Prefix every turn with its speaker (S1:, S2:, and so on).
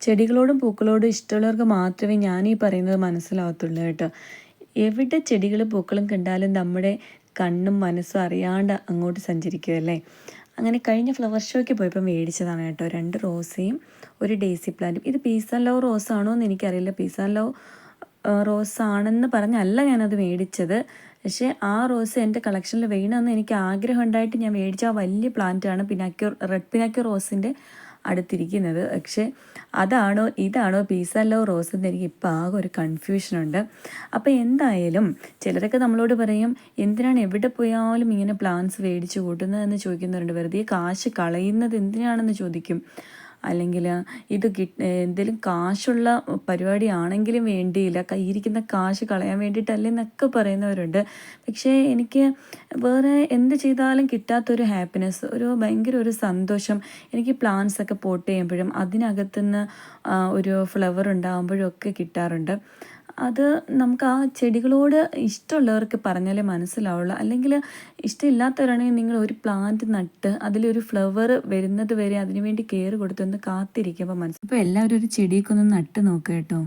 S1: ചെടികളോടും പൂക്കളോടും ഇഷ്ടമുള്ളവർക്ക് മാത്രമേ ഞാൻ ഈ പറയുന്നത് മനസ്സിലാവത്തുള്ളൂ കേട്ടോ. എവിടെ ചെടികളും പൂക്കളും കണ്ടാലും നമ്മുടെ കണ്ണും മനസ്സും അറിയാണ്ട് അങ്ങോട്ട് സഞ്ചരിക്കുമല്ലേ. അങ്ങനെ കഴിഞ്ഞ ഫ്ലവർ ഷോയ്ക്ക് പോയപ്പോൾ മേടിച്ചതാണ് കേട്ടോ 2 റോസയും ഒരു ഡേസി പ്ലാന്റും. ഇത് പീസ് ആൻഡ് ലവ് റോസാണോ എന്ന് എനിക്കറിയില്ല. പീസ് ആൻഡ് ലവ് റോസ് ആണെന്ന് പറഞ്ഞല്ല ഞാനത് മേടിച്ചത്. പക്ഷേ ആ റോസ് എൻ്റെ കളക്ഷനിൽ വേണമെന്ന് എനിക്ക് ആഗ്രഹം ഉണ്ടായിട്ട് ഞാൻ മേടിച്ച ആ വലിയ പ്ലാന്റാണ് റെഡ് പിനാക്യോ റോസിൻ്റെ അടുത്തിരിക്കുന്നത്. പക്ഷേ അതാണോ ഇതാണോ പീസ് ആൻഡ് ലവ് റോസ് എന്ന് എനിക്ക് ഇപ്പോൾ ആകെ ഒരു കൺഫ്യൂഷനുണ്ട്. അപ്പോൾ എന്തായാലും ചിലരൊക്കെ നമ്മളോട് പറയും, എന്തിനാണ് എവിടെ പോയാലും ഇങ്ങനെ പ്ലാന്റ്സ് മേടിച്ച് കൂട്ടുന്നതെന്ന് ചോദിക്കുന്നവരുണ്ട്. വെറുതെ കാശ് കളയുന്നത് എന്തിനാണെന്ന് ചോദിക്കും. അല്ലെങ്കിൽ ഇത് എന്തെങ്കിലും കാശുള്ള പരിപാടിയാണെങ്കിലും വേണ്ടിയില്ല, കയ്യിരിക്കുന്ന കാശ് കളയാൻ വേണ്ടിയിട്ടല്ലെന്നൊക്കെ പറയുന്നവരുണ്ട്. പക്ഷേ എനിക്ക് വേറെ എന്ത് ചെയ്താലും കിട്ടാത്തൊരു ഹാപ്പിനെസ്, ഭയങ്കര ഒരു സന്തോഷം എനിക്ക് പ്ലാന്റ്സൊക്കെ പോട്ട് ചെയ്യുമ്പോഴും അതിനകത്തുനിന്ന് ഒരു ഫ്ലവർ ഉണ്ടാകുമ്പോഴും ഒക്കെ കിട്ടാറുണ്ട്. അത് നമുക്ക് ആ ചെടികളോട് ഇഷ്ടമുള്ളവർക്ക് പറഞ്ഞാലേ മനസ്സിലാവുള്ളൂ. അല്ലെങ്കിൽ ഇഷ്ടമില്ലാത്തവരാണെങ്കിൽ നിങ്ങൾ ഒരു പ്ലാന്റ് നട്ട് അതിലൊരു ഫ്ലവർ വരുന്നത് വരെ അതിനുവേണ്ടി കെയർ കൊടുത്തൊന്ന് കാത്തിരിക്കുമ്പോൾ മനസ്സിലാവും. അപ്പോൾ എല്ലാവരും ഒരു ചെടിയൊക്കെ ഒന്ന് നട്ട് നോക്കുക കേട്ടോ.